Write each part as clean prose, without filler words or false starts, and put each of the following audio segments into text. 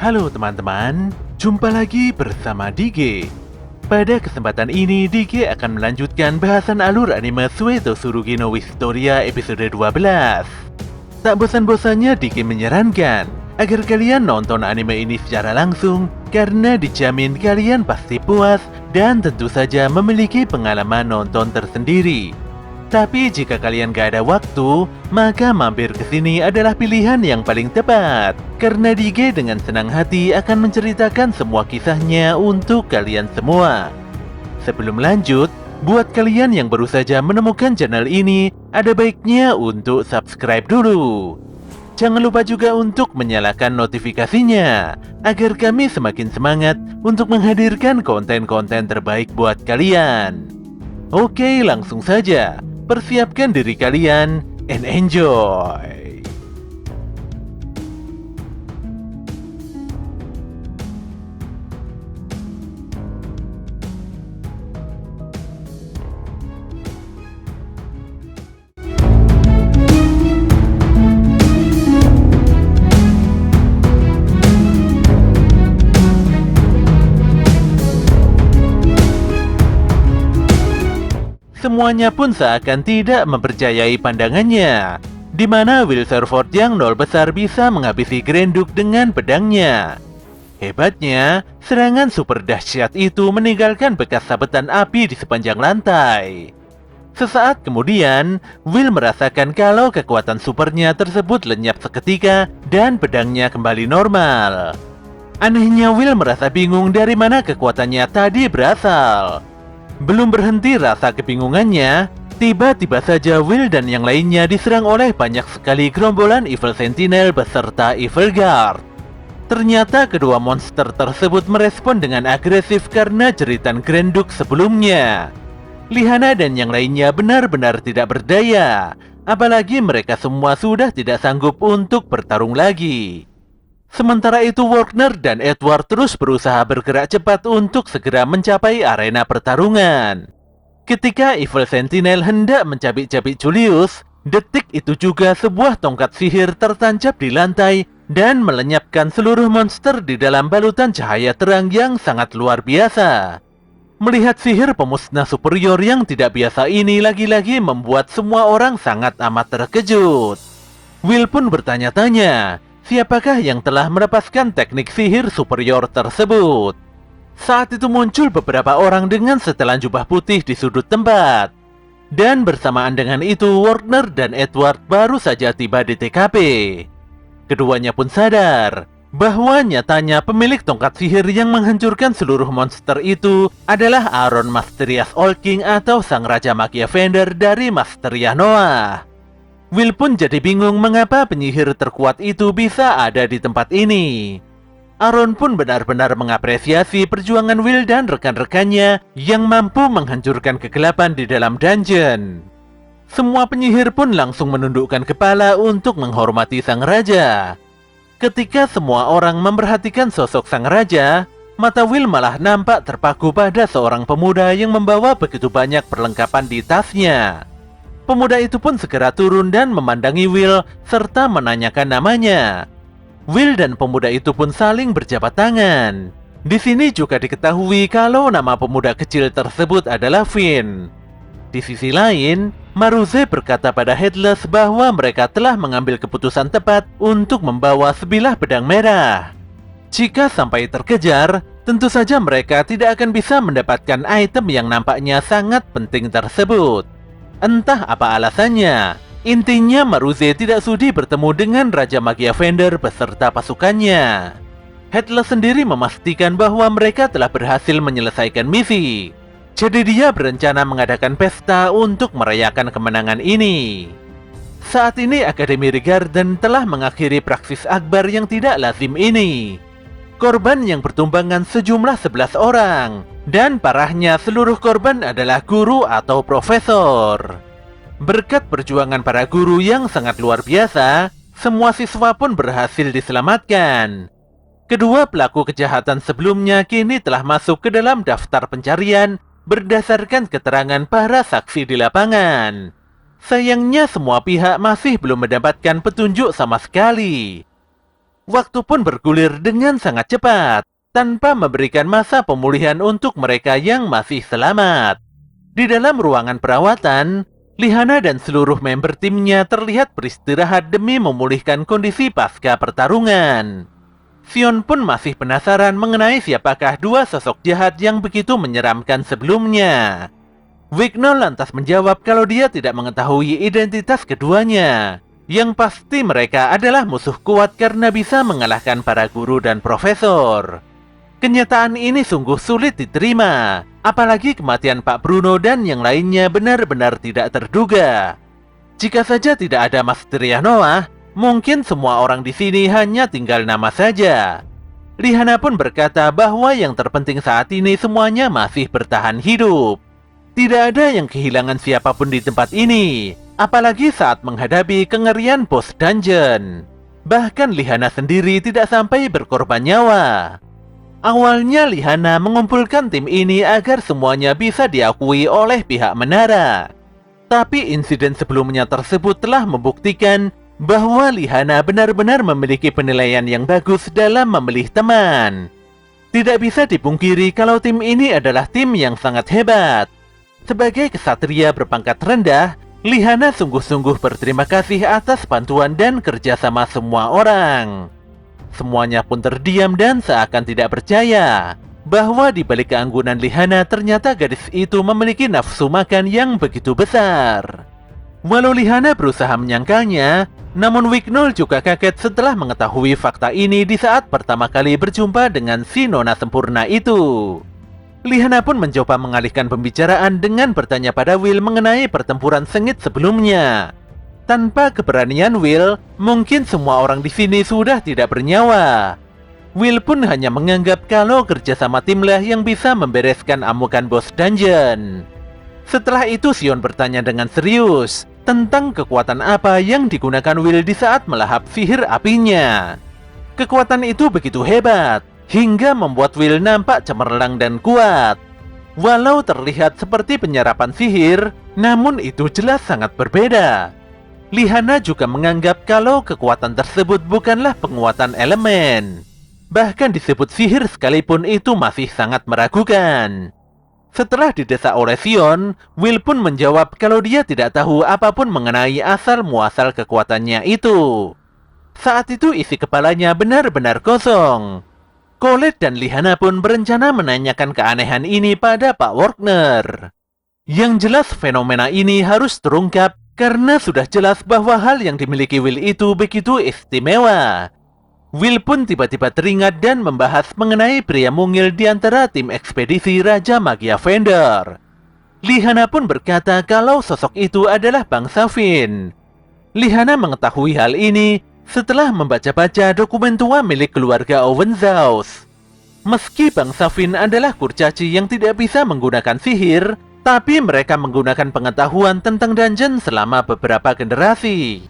Halo teman-teman, jumpa lagi bersama Dige. Pada kesempatan ini, Dige akan melanjutkan bahasan alur anime Sueto Tsurugi no Historia episode 12. Tak bosan-bosannya Dige menyarankan agar kalian nonton anime ini secara langsung karena dijamin kalian pasti puas dan tentu saja memiliki pengalaman nonton tersendiri. Tapi jika kalian gak ada waktu, maka mampir ke sini adalah pilihan yang paling tepat. Karena Dige dengan senang hati akan menceritakan semua kisahnya untuk kalian semua. Sebelum lanjut, buat kalian yang baru saja menemukan channel ini, ada baiknya untuk subscribe dulu. Jangan lupa juga untuk menyalakan notifikasinya, agar kami semakin semangat untuk menghadirkan konten-konten terbaik buat kalian. Oke, langsung saja. Persiapkan diri kalian and enjoy. Semuanya pun seakan tidak mempercayai pandangannya, di mana Will Serford yang nol besar bisa menghabisi Grenduk dengan pedangnya. Hebatnya, serangan super dahsyat itu meninggalkan bekas sabetan api di sepanjang lantai. Sesaat kemudian, Will merasakan kalau kekuatan supernya tersebut lenyap seketika dan pedangnya kembali normal. Anehnya, Will merasa bingung dari mana kekuatannya tadi berasal. Belum berhenti rasa kebingungannya, tiba-tiba saja Will dan yang lainnya diserang oleh banyak sekali gerombolan Evil Sentinel beserta Evil Guard. Ternyata kedua monster tersebut merespon dengan agresif karena jeritan Grenduk sebelumnya. Lihana dan yang lainnya benar-benar tidak berdaya, apalagi mereka semua sudah tidak sanggup untuk bertarung lagi. Sementara itu Wagner dan Edward terus berusaha bergerak cepat untuk segera mencapai arena pertarungan. Ketika Evil Sentinel hendak mencabik-cabik Julius, detik itu juga sebuah tongkat sihir tertancap di lantai dan melenyapkan seluruh monster di dalam balutan cahaya terang yang sangat luar biasa. Melihat sihir pemusnah superior yang tidak biasa ini lagi-lagi membuat semua orang sangat amat terkejut. Will pun bertanya-tanya, siapakah yang telah melepaskan teknik sihir superior tersebut? Saat itu muncul beberapa orang dengan setelan jubah putih di sudut tempat. Dan bersamaan dengan itu, Wagner dan Edward baru saja tiba di TKP. Keduanya pun sadar bahwa nyatanya pemilik tongkat sihir yang menghancurkan seluruh monster itu adalah Aaron Masterias Olking atau Sang Raja Magia Fender dari Masteria Noah. Will pun jadi bingung mengapa penyihir terkuat itu bisa ada di tempat ini. Aaron pun benar-benar mengapresiasi perjuangan Will dan rekan-rekannya yang mampu menghancurkan kegelapan di dalam dungeon. Semua penyihir pun langsung menundukkan kepala untuk menghormati sang raja. Ketika semua orang memperhatikan sosok sang raja, mata Will malah nampak terpaku pada seorang pemuda yang membawa begitu banyak perlengkapan di tasnya. Pemuda itu pun segera turun dan memandangi Will serta menanyakan namanya. Will dan pemuda itu pun saling berjabat tangan. Di sini juga diketahui kalau nama pemuda kecil tersebut adalah Finn. Di sisi lain, Maruze berkata pada Headless bahwa mereka telah mengambil keputusan tepat untuk membawa sebilah pedang merah. Jika sampai terkejar, tentu saja mereka tidak akan bisa mendapatkan item yang nampaknya sangat penting tersebut. Entah apa alasannya, intinya Maruze tidak sudi bertemu dengan Raja Magia Fender beserta pasukannya. Headless sendiri memastikan bahwa mereka telah berhasil menyelesaikan misi. Jadi dia berencana mengadakan pesta untuk merayakan kemenangan ini. Saat ini Akademi Regarden telah mengakhiri praksis akbar yang tidak lazim ini. Korban yang bertumbangan sejumlah 11 orang. Dan parahnya seluruh korban adalah guru atau profesor. Berkat perjuangan para guru yang sangat luar biasa, semua siswa pun berhasil diselamatkan. Kedua pelaku kejahatan sebelumnya kini telah masuk ke dalam daftar pencarian berdasarkan keterangan para saksi di lapangan. Sayangnya semua pihak masih belum mendapatkan petunjuk sama sekali. Waktu pun bergulir dengan sangat cepat, tanpa memberikan masa pemulihan untuk mereka yang masih selamat. Di dalam ruangan perawatan, Lihana dan seluruh member timnya terlihat beristirahat demi memulihkan kondisi pasca pertarungan. Sion pun masih penasaran mengenai siapakah dua sosok jahat yang begitu menyeramkan sebelumnya. Wignall lantas menjawab kalau dia tidak mengetahui identitas keduanya. Yang pasti mereka adalah musuh kuat karena bisa mengalahkan para guru dan profesor. Kenyataan ini sungguh sulit diterima, apalagi kematian Pak Bruno dan yang lainnya benar-benar tidak terduga. Jika saja tidak ada Master Noah, mungkin semua orang di sini hanya tinggal nama saja. Lihana pun berkata bahwa yang terpenting saat ini semuanya masih bertahan hidup. Tidak ada yang kehilangan siapapun di tempat ini, apalagi saat menghadapi kengerian bos dungeon. Bahkan Lihana sendiri tidak sampai berkorban nyawa. Awalnya Lihana mengumpulkan tim ini agar semuanya bisa diakui oleh pihak menara. Tapi insiden sebelumnya tersebut telah membuktikan bahwa Lihana benar-benar memiliki penilaian yang bagus dalam memilih teman. Tidak bisa dipungkiri kalau tim ini adalah tim yang sangat hebat. Sebagai kesatria berpangkat rendah, Lihana sungguh-sungguh berterima kasih atas bantuan dan kerjasama semua orang. Semuanya pun terdiam dan seakan tidak percaya bahwa di balik keanggunan Lihana ternyata gadis itu memiliki nafsu makan yang begitu besar. Walau Lihana berusaha menyangkalnya, namun Wignall juga kaget setelah mengetahui fakta ini di saat pertama kali berjumpa dengan si nona sempurna itu. Lihana pun mencoba mengalihkan pembicaraan dengan bertanya pada Will mengenai pertempuran sengit sebelumnya. Tanpa keberanian Will, mungkin semua orang di sini sudah tidak bernyawa. Will pun hanya menganggap kalau kerjasama timlah yang bisa membereskan amukan bos dungeon. Setelah itu Sion bertanya dengan serius tentang kekuatan apa yang digunakan Will di saat melahap sihir apinya. Kekuatan itu begitu hebat, hingga membuat Will nampak cemerlang dan kuat. Walau terlihat seperti penyerapan sihir, namun itu jelas sangat berbeda. Lihana juga menganggap kalau kekuatan tersebut bukanlah penguatan elemen. Bahkan disebut sihir sekalipun itu masih sangat meragukan. Setelah didesak oleh Sion, Will pun menjawab kalau dia tidak tahu apapun mengenai asal-muasal kekuatannya itu. Saat itu isi kepalanya benar-benar kosong. Colette dan Lihana pun berencana menanyakan keanehan ini pada Pak Wagner. Yang jelas fenomena ini harus terungkap karena sudah jelas bahwa hal yang dimiliki Will itu begitu istimewa. Will pun tiba-tiba teringat dan membahas mengenai pria mungil di antara tim ekspedisi Raja Magia Fender. Lihana pun berkata kalau sosok itu adalah bangsa Finn. Lihana mengetahui hal ini setelah membaca-baca dokumen tua milik keluarga Owenzaus. Meski bangsa Finn adalah kurcaci yang tidak bisa menggunakan sihir, tapi mereka menggunakan pengetahuan tentang dungeon selama beberapa generasi.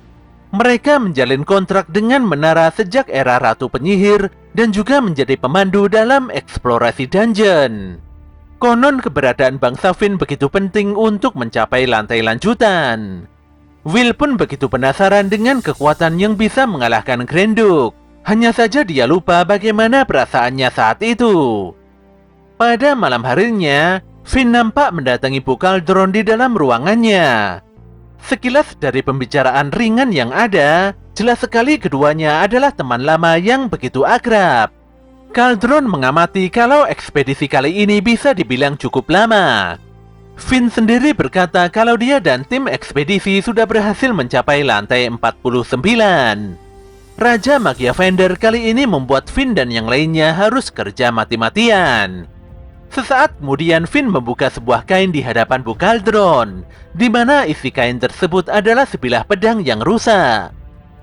Mereka menjalin kontrak dengan menara sejak era Ratu Penyihir dan juga menjadi pemandu dalam eksplorasi dungeon. Konon keberadaan bangsa Finn begitu penting untuk mencapai lantai lanjutan. Will pun begitu penasaran dengan kekuatan yang bisa mengalahkan Grenduk. Hanya saja dia lupa bagaimana perasaannya saat itu. Pada malam harinya, Finn nampak mendatangi Bu Caldron di dalam ruangannya. Sekilas dari pembicaraan ringan yang ada, jelas sekali keduanya adalah teman lama yang begitu akrab. Caldron mengamati kalau ekspedisi kali ini bisa dibilang cukup lama. Finn sendiri berkata kalau dia dan tim ekspedisi sudah berhasil mencapai lantai 49. Raja Magia Fender kali ini membuat Finn dan yang lainnya harus kerja mati-matian. Sesaat kemudian Finn membuka sebuah kain di hadapan Bu Caldron, di mana isi kain tersebut adalah sebilah pedang yang rusak.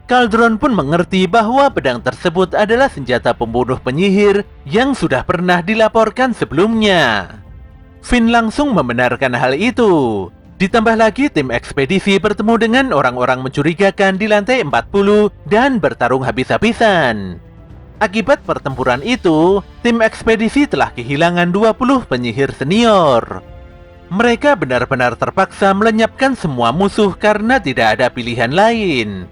Caldron pun mengerti bahwa pedang tersebut adalah senjata pembunuh penyihir yang sudah pernah dilaporkan sebelumnya. Finn langsung membenarkan hal itu. Ditambah lagi tim ekspedisi bertemu dengan orang-orang mencurigakan di lantai 40 dan bertarung habis-habisan. Akibat pertempuran itu, tim ekspedisi telah kehilangan 20 penyihir senior. Mereka benar-benar terpaksa melenyapkan semua musuh karena tidak ada pilihan lain.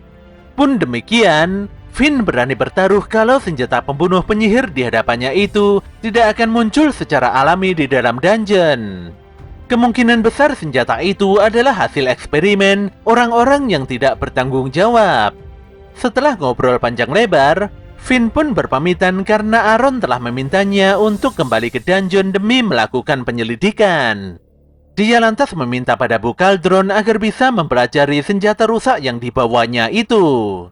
Pun demikian, Finn berani bertaruh kalau senjata pembunuh penyihir di hadapannya itu tidak akan muncul secara alami di dalam dungeon. Kemungkinan besar senjata itu adalah hasil eksperimen orang-orang yang tidak bertanggung jawab. Setelah ngobrol panjang lebar, Finn pun berpamitan karena Aaron telah memintanya untuk kembali ke dungeon demi melakukan penyelidikan. Dia lantas meminta pada Bu Cauldron agar bisa mempelajari senjata rusak yang dibawanya itu.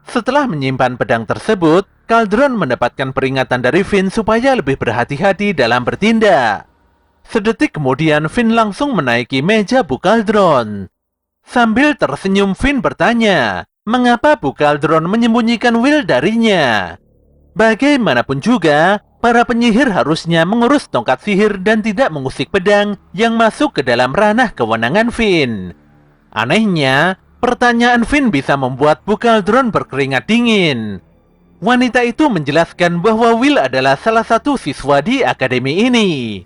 Setelah menyimpan pedang tersebut, Cauldron mendapatkan peringatan dari Finn supaya lebih berhati-hati dalam bertindak. Sedetik kemudian Finn langsung menaiki meja Bu Cauldron. Sambil tersenyum Finn bertanya, mengapa Bu Cauldron menyembunyikan Will darinya? Bagaimanapun juga, para penyihir harusnya mengurus tongkat sihir dan tidak mengusik pedang yang masuk ke dalam ranah kewenangan Finn. Anehnya, pertanyaan Finn bisa membuat Bu Cauldron berkeringat dingin. Wanita itu menjelaskan bahwa Will adalah salah satu siswa di akademi ini.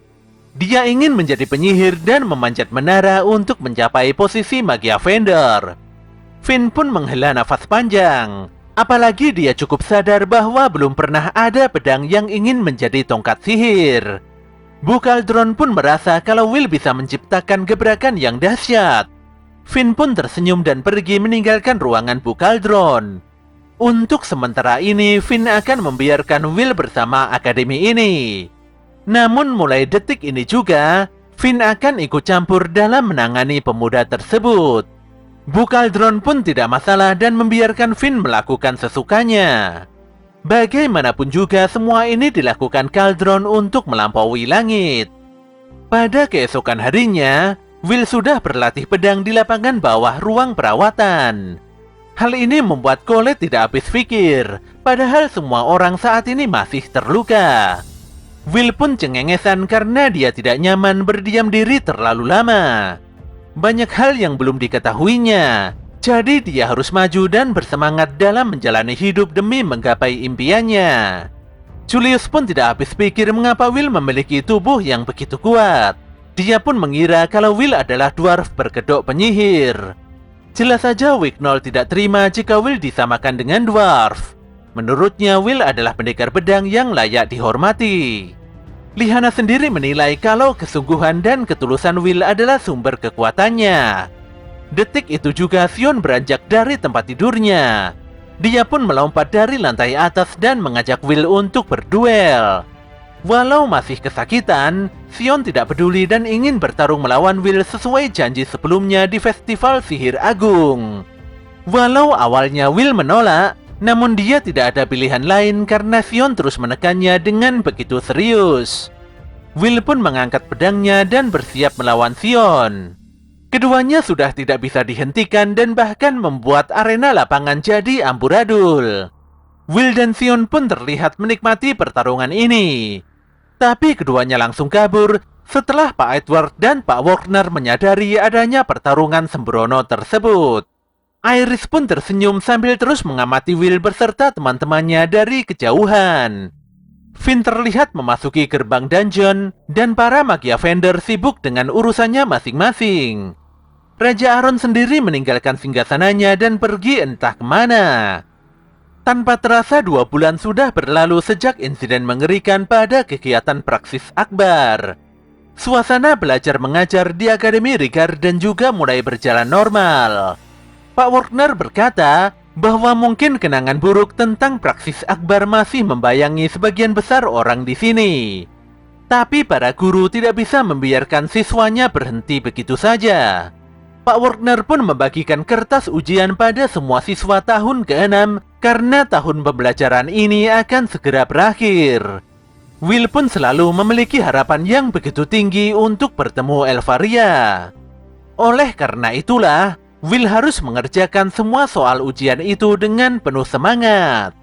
Dia ingin menjadi penyihir dan memanjat menara untuk mencapai posisi Magia Vendor. Finn pun menghela nafas panjang. Apalagi dia cukup sadar bahwa belum pernah ada pedang yang ingin menjadi tongkat sihir. Bu Cauldron pun merasa kalau Will bisa menciptakan gebrakan yang dahsyat. Finn pun tersenyum dan pergi meninggalkan ruangan Bu Cauldron. Untuk sementara ini, Finn akan membiarkan Will bersama akademi ini. Namun mulai detik ini juga, Finn akan ikut campur dalam menangani pemuda tersebut. Bu Cauldron pun tidak masalah dan membiarkan Finn melakukan sesukanya. Bagaimanapun juga semua ini dilakukan Cauldron untuk melampaui langit. Pada keesokan harinya, Will sudah berlatih pedang di lapangan bawah ruang perawatan. Hal ini membuat Colette tidak habis pikir, padahal semua orang saat ini masih terluka. Will pun cengengesan karena dia tidak nyaman berdiam diri terlalu lama. Banyak hal yang belum diketahuinya, jadi dia harus maju dan bersemangat dalam menjalani hidup demi menggapai impiannya. Julius pun tidak habis pikir mengapa Will memiliki tubuh yang begitu kuat. Dia pun mengira kalau Will adalah dwarf berkedok penyihir. Jelas saja Wicknoll tidak terima jika Will disamakan dengan dwarf. Menurutnya Will adalah pendekar pedang yang layak dihormati. Lihana sendiri menilai kalau kesungguhan dan ketulusan Will adalah sumber kekuatannya. Detik itu juga Sion beranjak dari tempat tidurnya. Dia pun melompat dari lantai atas dan mengajak Will untuk berduel. Walau masih kesakitan, Sion tidak peduli dan ingin bertarung melawan Will sesuai janji sebelumnya di Festival Sihir Agung. Walau awalnya Will menolak, namun dia tidak ada pilihan lain karena Sion terus menekannya dengan begitu serius. Will pun mengangkat pedangnya dan bersiap melawan Sion. Keduanya sudah tidak bisa dihentikan dan bahkan membuat arena lapangan jadi amburadul. Will dan Sion pun terlihat menikmati pertarungan ini. Tapi keduanya langsung kabur setelah Pak Edward dan Pak Warner menyadari adanya pertarungan sembrono tersebut. Iris pun tersenyum sambil terus mengamati Will beserta teman-temannya dari kejauhan. Finn terlihat memasuki gerbang dungeon dan para Magia Vendor sibuk dengan urusannya masing-masing. Raja Aaron sendiri meninggalkan singgasananya dan pergi entah kemana. Tanpa terasa 2 bulan sudah berlalu sejak insiden mengerikan pada kegiatan Praksis Akbar. Suasana belajar mengajar di Akademi Rigarden juga mulai berjalan normal. Pak Warner berkata bahwa mungkin kenangan buruk tentang Praksis Akbar masih membayangi sebagian besar orang di sini. Tapi para guru tidak bisa membiarkan siswanya berhenti begitu saja. Pak Warner pun membagikan kertas ujian pada semua siswa tahun ke-6 karena tahun pembelajaran ini akan segera berakhir. Will pun selalu memiliki harapan yang begitu tinggi untuk bertemu Elvaria. Oleh karena itulah, Will harus mengerjakan semua soal ujian itu dengan penuh semangat.